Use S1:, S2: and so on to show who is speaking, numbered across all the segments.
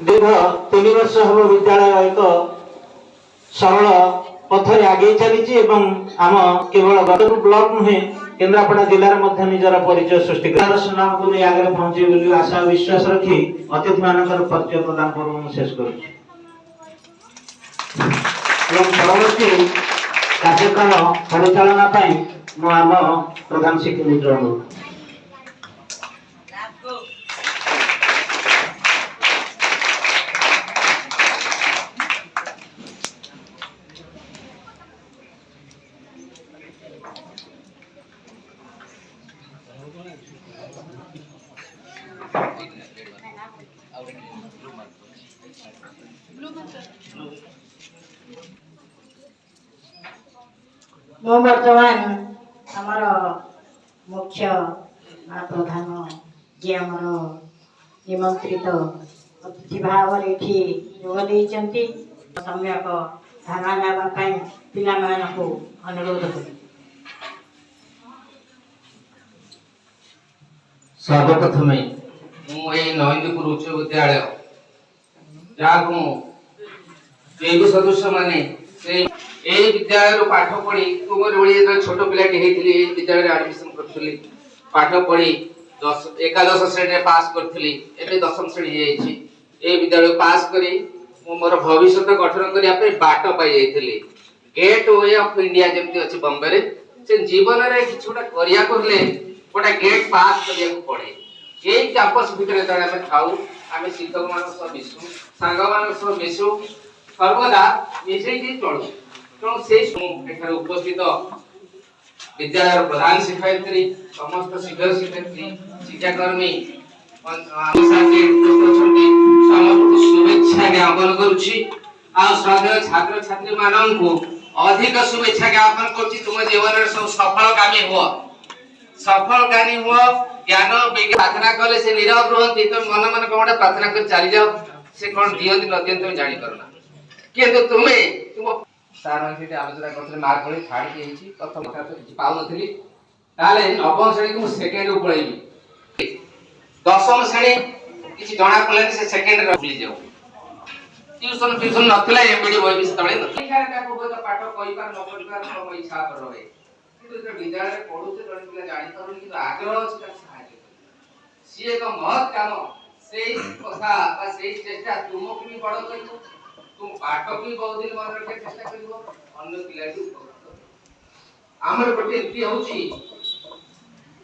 S1: दीर्घ 3 वर्ष हम विद्यालय एक सरल पथरे आगे चली आम केवल गतपुर ब्लॉक नुहे केन्द्रापड़ा जिलार मध्य निजर परिचय सृष्टि कर सुनाम को नहीं आगे पहुंचे बोली आशा विश्वास रखी अतिथि मानकर परिचय प्रदान कर शेष कर परवर्ती कार्यक्रम परिचालना आम प्रधान शिक्षक मित्र
S2: मु बर्तमान आमर मुख्य प्रधान जी आमर निमंत्रित अतिथि भाव जोगदे सम्यक धारणा देवाई पिला अनुरोध कर
S3: सर्वप्रथम नईंदपुर उच्च विद्यालय जहाँ जैव सदस्य माने विद्यालय पाठ पढ़ी तुमर भाई छोट पिलाटी विद्यालय एडमिशन करी पाठ पढ़ी एकादश श्रेणी पास करी दशम श्रेणी ए विद्यालय पास करी मोर भविष्य गठन करने बाट पाई गेट वे ऑफ इंडिया जमी अच्छी बॉम्बे से जीवन में कि गोटे गेट पास करने पड़े यही कैंपस भितर खाऊ आम शिक्षक मान मिसु सांग मान मिसु सर्वदा मिसे चलू तेणु से उपस्थित विद्यालय प्रधान शिक्षयित्री समस्त शिक्षक शिक्षयित्री शिक्षाकर्मी समस्त शुभेच्छा ज्ञापन करुच्ची श्रद्धेय छात्र छात्री मानू अधिक शुभेच्छा ज्ञापन कर तुम जीवन सब सफलकामी हुआ ज्ञान प्रार्थना कले से नीरव रुहती तुम मन मन कौन प्रार्थना कर चली जाओ से कौन दियंती न दियंती तुम जानी पारना किंतु तुम्हें तुम सार आलोचना करते मार्क भले छाड़ी प्रथम किसी पाऊन नवम श्रेणी को सेकेंड पलैबी दशम श्रेणी किसी जना पड़े से सेकेंड भूली जाओ ट्यूशन ट्यूशन नथिला एमबीडी बय भी तळे नथिला पाठ कहि पार न पढि पार हम इच्छा कर रहे किंतु विद्यालय पढुते जण पिला जानि पारुन कि आग्रह अछि तार सहायता सी एक महत् काम सेही कथा बा सेही चेष्टा तुमको भी बड़ करिवो तुम पाठ भी बहुत दिन मन रखे चेष्टा करिवो अन्य पिला भी हमर गोटे नीति होछि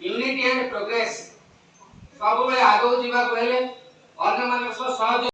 S3: यूनिटी एंड प्रोग्रेस सब बेले आगो जीवा कहले अन्य मानक सहयोग